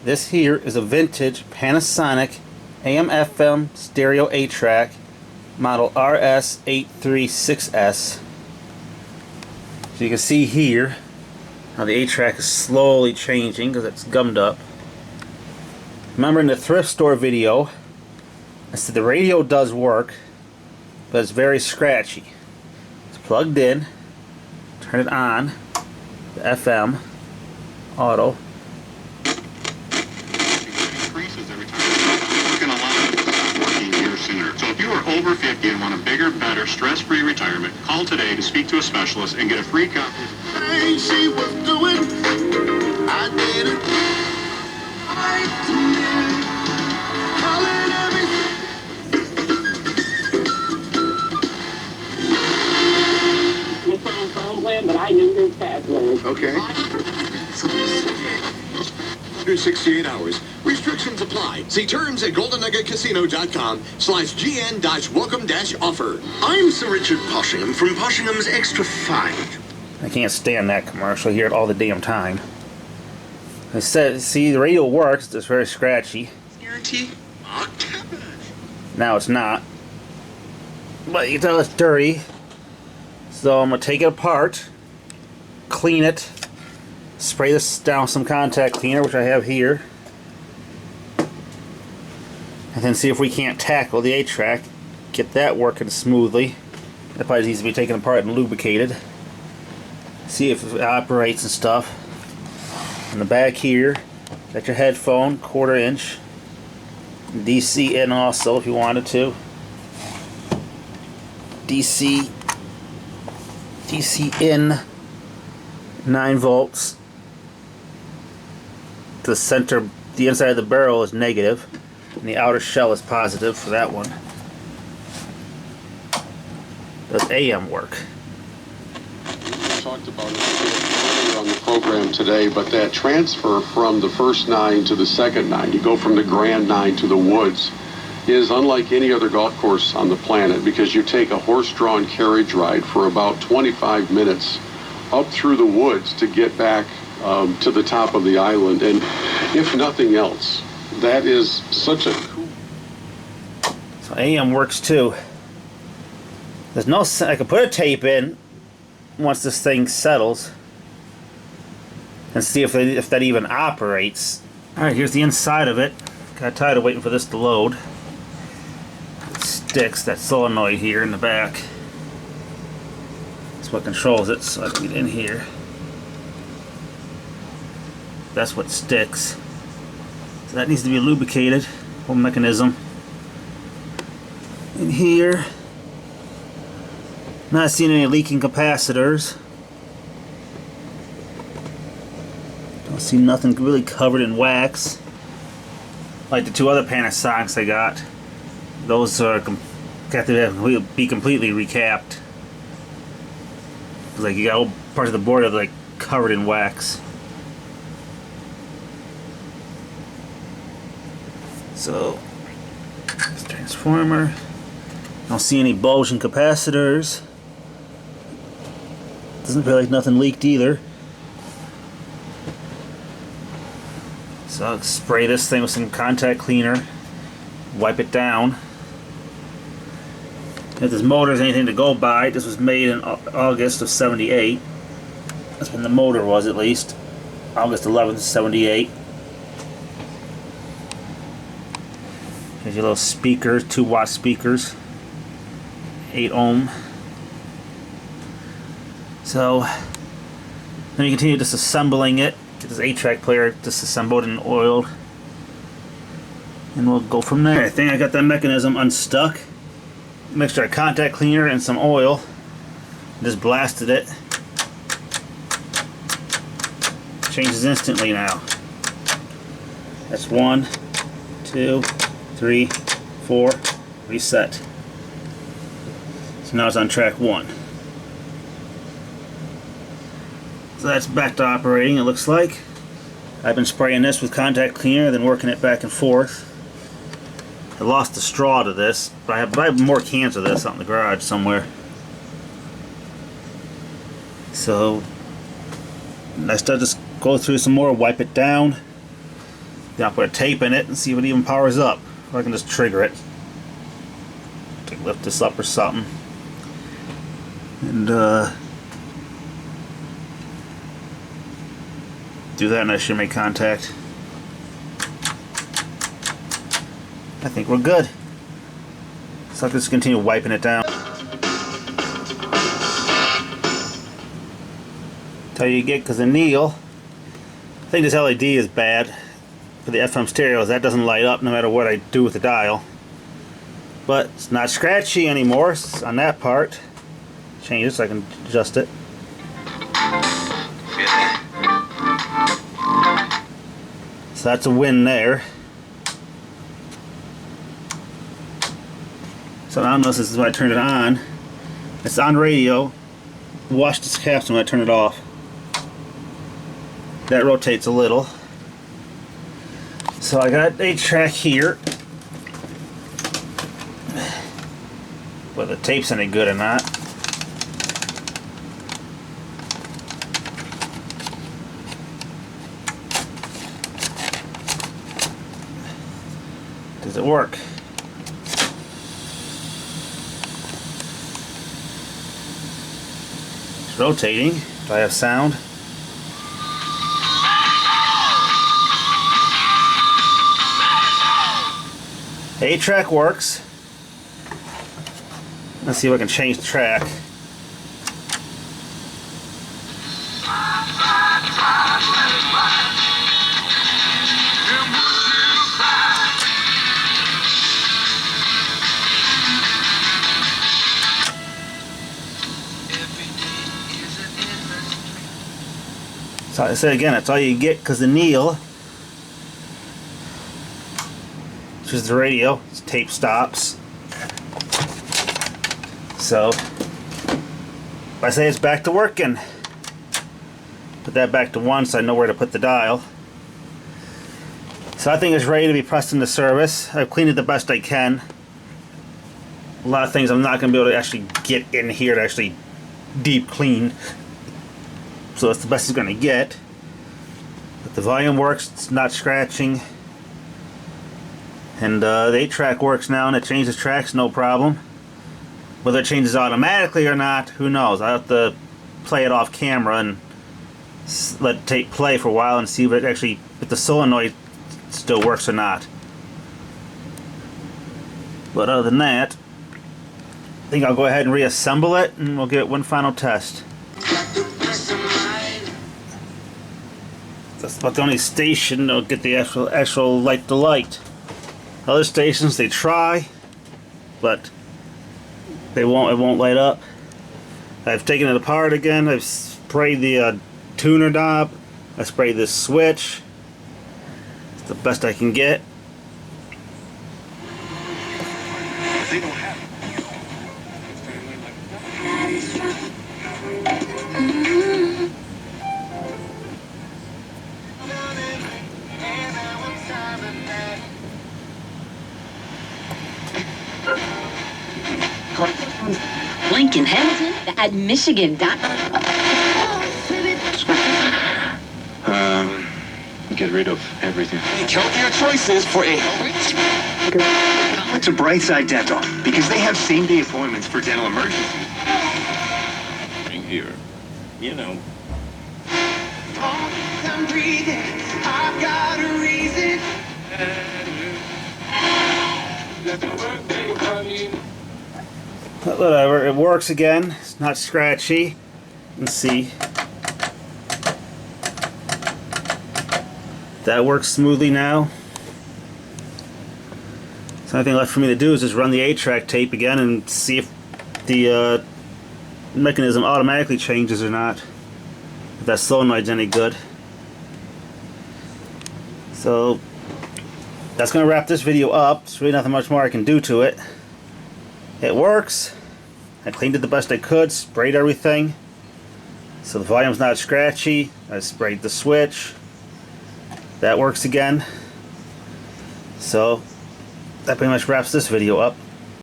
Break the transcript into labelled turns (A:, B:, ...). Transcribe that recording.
A: This here is a vintage Panasonic AM/FM stereo 8-track model RS-836S. So you can see here how the 8-track is slowly changing because it's gummed up. Remember in the thrift store video I said the radio does work, but it's very scratchy. It's plugged in, turn it on, the FM, auto.
B: So if you are over 50 and want a bigger, better, stress-free retirement, call today to speak to a specialist and get a free copy. Hey, she was doing, I did it.
C: But I knew his password.
B: Okay. 168 hours. Restrictions apply. See terms at goldennuggetcasino.com/GN-welcome-offer. I'm Sir Richard Poshingham from Poshingham's Extra 5.
A: I can't stand that commercial. I hear it all the damn time. I said, see, the radio works, it's just very scratchy.
B: Guarantee?
A: Now it's not. But you can tell it's dirty. So I'm going to take it apart, clean it, spray this down with some contact cleaner, which I have here, and then see if we can't tackle the 8-track, get that working smoothly. That probably needs to be taken apart and lubricated. See if it operates and stuff. In the back here, got your headphone, 1/4 inch, DC in also if you wanted to. DC in 9 volts. The center, the inside of the barrel is negative, and the outer shell is positive for that one. Does AM work?
D: We talked about it earlier on the program today, but that transfer from the first 9 to the second 9, you go from the Grand 9 to the Woods, is unlike any other golf course on the planet, because you take a horse-drawn carriage ride for about 25 minutes up through the woods to get back to the top of the island. And if nothing else, that is such a cool...
A: So AM works too. There's no... I could put a tape in once this thing settles and see if that even operates. Alright, here's the inside of it. Got tired of waiting for this to load. Sticks, that solenoid here in the back. That's what controls it, so I can get in here. That's what sticks. So that needs to be lubricated, whole mechanism. In here, not seeing any leaking capacitors. Don't see nothing really covered in wax. Like the 2 other Panasonics I got. Those are got to be completely recapped. Like you got whole parts of the board that are like covered in wax. So this transformer. Don't see any bulging capacitors. Doesn't feel like nothing leaked either. So I'll spray this thing with some contact cleaner. Wipe it down. If this motor is anything to go by, this was made in August of '78. That's when the motor was, at least. August 11th, '78. Here's your little speakers, 2-watt speakers. 8 ohm. So, then you continue disassembling it. Get this 8-track player disassembled and oiled. And we'll go from there. I think I got that mechanism unstuck. Mixture of contact cleaner and some oil. Just blasted it. Changes instantly now. That's 1, 2, 3, 4. Reset. So now it's on track 1. So that's back to operating, it looks like. I've been spraying this with contact cleaner, then working it back and forth. I lost the straw to this, but I have more cans of this out in the garage somewhere. So I start to go through some more, wipe it down, Then I'll put a tape in it and see if it even powers up. Or I can just trigger it. Lift this up or something. And do that and I should make contact. I think we're good. So I'll just continue wiping it down. That's how you get, because the Neil, I think this LED is bad for the FM stereos. That doesn't light up no matter what I do with the dial. But it's not scratchy anymore on that part. Change it so I can adjust it. So that's a win there. So now notice this is when I turn it on. It's on radio. Watch this capstan when I turn it off. That rotates a little. So I got 8-track here. Whether the tape's any good or not. Does it work? It's rotating. Do I have sound? The 8-track works. Let's see if I can change the track. So I said again, that's all you get, because the Neil, which is the radio, its tape stops. So I say it's back to working. Put that back to 1 so I know where to put the dial. So I think it's ready to be pressed into service. I've cleaned it the best I can. A lot of things I'm not going to be able to actually get in here to actually deep clean. So that's the best it's going to get. But the volume works, it's not scratching. And the 8-track works now, and it changes tracks no problem. Whether it changes automatically or not, who knows? I'll have to play it off camera and let it tape play for a while and see if the solenoid still works or not. But other than that, I think I'll go ahead and reassemble it and we'll give it one final test. That's about the only station that'll get the actual light to light. Other stations, they try, but it won't light up. I've taken it apart again. I've sprayed the tuner knob. I sprayed this switch. It's the best I can get.
E: Lincoln, Hamilton, at Michigan.
F: Get rid of everything.
G: Count your choices for a to Brightside Dental, because they have same-day appointments for dental emergencies.
F: Here, you know.
G: I'm breathing. I've got a reason.
A: But whatever, it works again. It's not scratchy. Let's see. That works smoothly now. So the only thing left for me to do is just run the 8-track tape again and see if the mechanism automatically changes or not. If that solenoid's any good. So that's going to wrap this video up. There's really nothing much more I can do to it. It works. I cleaned it the best I could, sprayed everything. So the volume's not scratchy. I sprayed the switch. That works again. So that pretty much wraps this video up.